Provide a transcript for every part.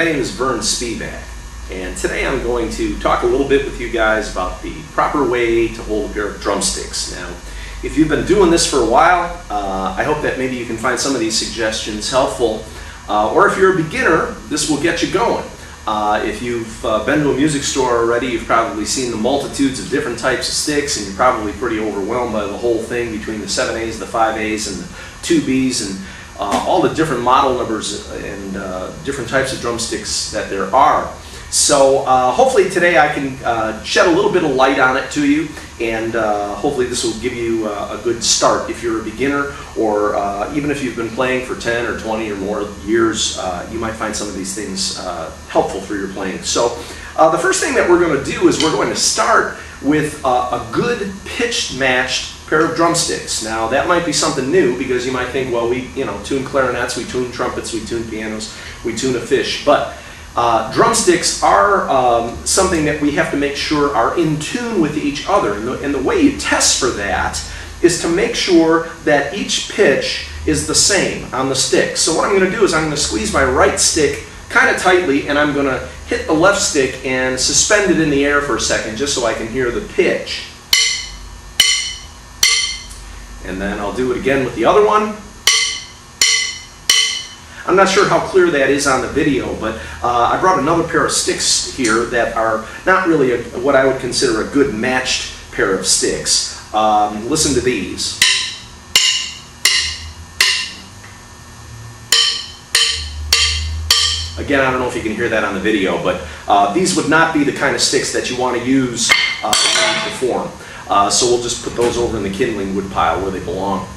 My name is Vern Spevak, and today I'm going to talk a little bit with you guys about the proper way to hold a pair of drumsticks. Now, if you've been doing this for a while, I hope that maybe you can find some of these suggestions helpful, or if you're a beginner, this will get you going. If you've been to a music store already, you've probably seen the multitudes of different types of sticks, and you're probably pretty overwhelmed by the whole thing between the 7As, the 5As, and the 2Bs, and all the different model numbers and different types of drumsticks that there are. So hopefully today I can shed a little bit of light on it to you, and hopefully this will give you a good start if you're a beginner, or even if you've been playing for 10 or 20 or more years, you might find some of these things helpful for your playing. So the first thing that we're going to do is we're going to start with a good pitched matched pair of drumsticks. Now that might be something new, because you might think, well, we tune clarinets, we tune trumpets, we tune pianos, we tune a fish, but drumsticks are something that we have to make sure are in tune with each other, and the way you test for that is to make sure that each pitch is the same on the stick. So what I'm going to do is I'm going to squeeze my right stick kind of tightly, and I'm going to hit the left stick and suspend it in the air for a second just so I can hear the pitch. And then I'll do it again with the other one. I'm not sure how clear that is on the video, but I brought another pair of sticks here that are not really what I would consider a good matched pair of sticks. Listen to these. Again, I don't know if you can hear that on the video, but these would not be the kind of sticks that you want to use when you perform. So we'll just put those over in the kindling wood pile where they belong.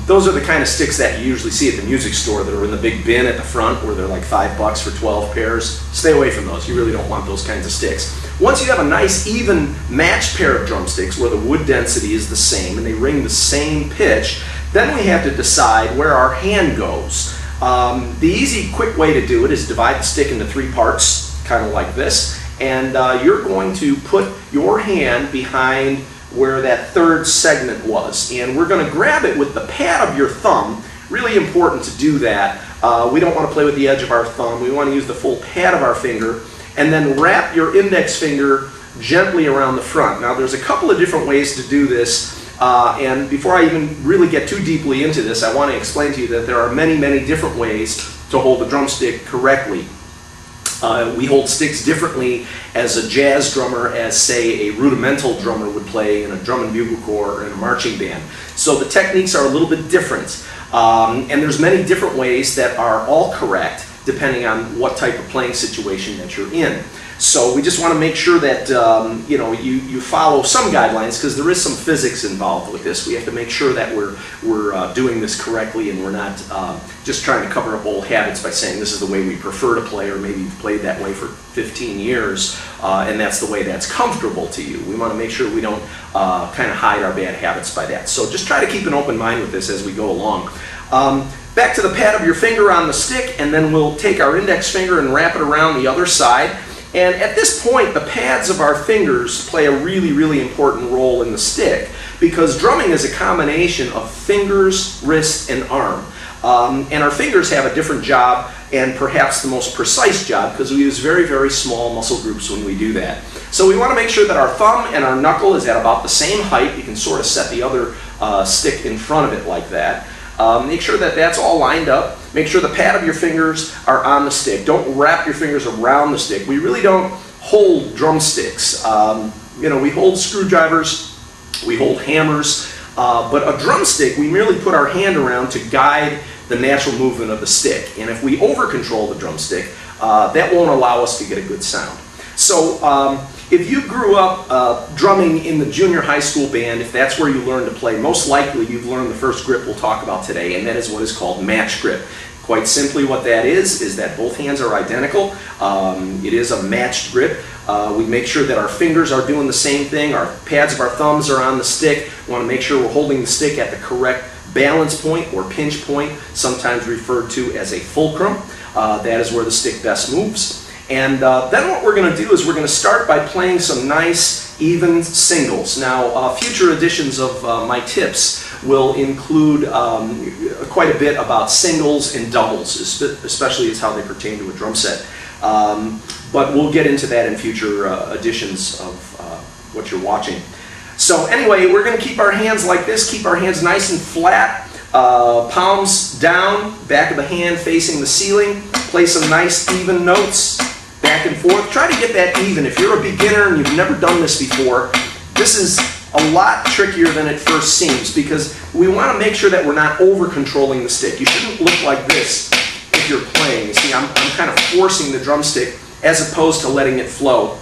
Those are the kind of sticks that you usually see at the music store that are in the big bin at the front, where they're like $5 for 12 pairs. Stay away from those. You really don't want those kinds of sticks. Once you have a nice even matched pair of drumsticks where the wood density is the same and they ring the same pitch, then we have to decide where our hand goes. The easy, quick way to do it is divide the stick into 3 parts, kind of like this, and you're going to put your hand behind where that third segment was, and we're going to grab it with the pad of your thumb. Really important to do that. We don't want to play with the edge of our thumb. We want to use the full pad of our finger, and then wrap your index finger gently around the front. Now there's a couple of different ways to do this, and before I even really get too deeply into this, I want to explain to you that there are many, many different ways to hold a drumstick correctly. We hold sticks differently as a jazz drummer as, say, a rudimental drummer would play in a drum and bugle corps or in a marching band. So the techniques are a little bit different, and there's many different ways that are all correct depending on what type of playing situation that you're in. So we just want to make sure that you follow some guidelines, because there is some physics involved with this. We have to make sure that we're doing this correctly, and we're not just trying to cover up old habits by saying this is the way we prefer to play, or maybe you've played that way for 15 years and that's the way that's comfortable to you. We want to make sure we don't kind of hide our bad habits by that. So just try to keep an open mind with this as we go along. Back to the pad of your finger on the stick, and then we'll take our index finger and wrap it around the other side. And at this point, the pads of our fingers play a really, really important role in the stick, because drumming is a combination of fingers, wrist, and arm. And our fingers have a different job, and perhaps the most precise job, because we use very, very small muscle groups when we do that. So we want to make sure that our thumb and our knuckle is at about the same height. You can sort of set the other stick in front of it like that. Make sure that that's all lined up. Make sure the pad of your fingers are on the stick. Don't wrap your fingers around the stick. We really don't hold drumsticks. We hold screwdrivers, we hold hammers, but a drumstick we merely put our hand around to guide the natural movement of the stick. And if we over-control the drumstick, that won't allow us to get a good sound. So if you grew up drumming in the junior high school band, if that's where you learned to play, most likely you've learned the first grip we'll talk about today, and that is what is called match grip. Quite simply what that is that both hands are identical. It is a matched grip. We make sure that our fingers are doing the same thing. Our pads of our thumbs are on the stick. We want to make sure we're holding the stick at the correct balance point or pinch point, sometimes referred to as a fulcrum. That is where the stick best moves. And then what we're going to do is we're going to start by playing some nice even singles. Now, future editions of my tips will include quite a bit about singles and doubles, especially as how they pertain to a drum set. But we'll get into that in future editions of what you're watching. So anyway, we're going to keep our hands like this, keep our hands nice and flat, palms down, back of the hand facing the ceiling, play some nice even notes, back and forth. Try to get that even. If you're a beginner and you've never done this before, this is a lot trickier than it first seems, because we want to make sure that we're not over controlling the stick. You shouldn't look like this if you're playing. You see, I'm kind of forcing the drumstick as opposed to letting it flow.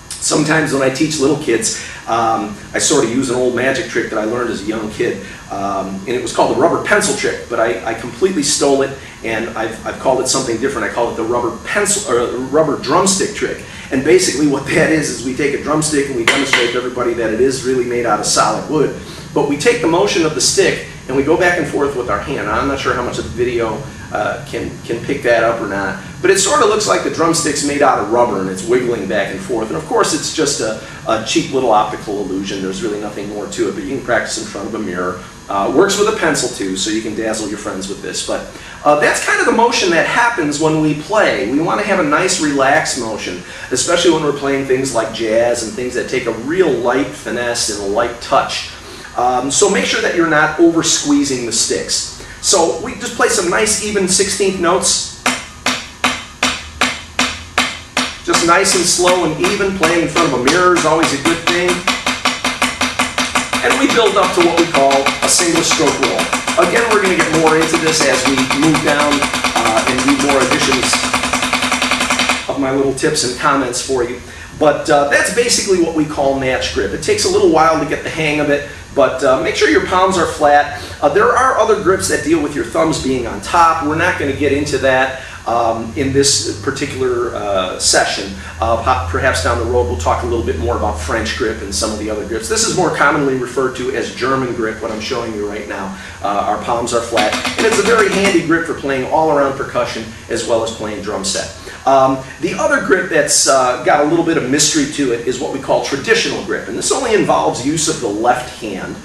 Sometimes when I teach little kids, I sort of use an old magic trick that I learned as a young kid, and it was called the rubber pencil trick, but I completely stole it, and I've called it something different. I call it the rubber drumstick trick. And basically what that is we take a drumstick and we demonstrate to everybody that it is really made out of solid wood, but we take the motion of the stick and we go back and forth with our hand. I'm not sure how much of the video can pick that up or not, but it sort of looks like the drumstick's made out of rubber and it's wiggling back and forth. And of course it's just a cheap little optical illusion. There's really nothing more to it, but you can practice in front of a mirror. Works with a pencil too, so you can dazzle your friends with this. But that's kind of the motion that happens when we play. We want to have a nice relaxed motion, especially when we're playing things like jazz and things that take a real light finesse and a light touch. So make sure that you're not over squeezing the sticks. So we just play some nice even 16th notes. Just nice and slow and even. Playing in front of a mirror is always a good thing. And we build up to what we call a single stroke roll. Again, we're going to get more into this as we move down and do more additions of my little tips and comments for you. But that's basically what we call match grip. It takes a little while to get the hang of it, but make sure your palms are flat. There are other grips that deal with your thumbs being on top. We're not going to get into that in this particular session. Perhaps down the road we'll talk a little bit more about French grip and some of the other grips. This is more commonly referred to as German grip, what I'm showing you right now. Our palms are flat, and it's a very handy grip for playing all-around percussion as well as playing drum set. The other grip that's got a little bit of mystery to it is what we call traditional grip, and this only involves use of the left hand.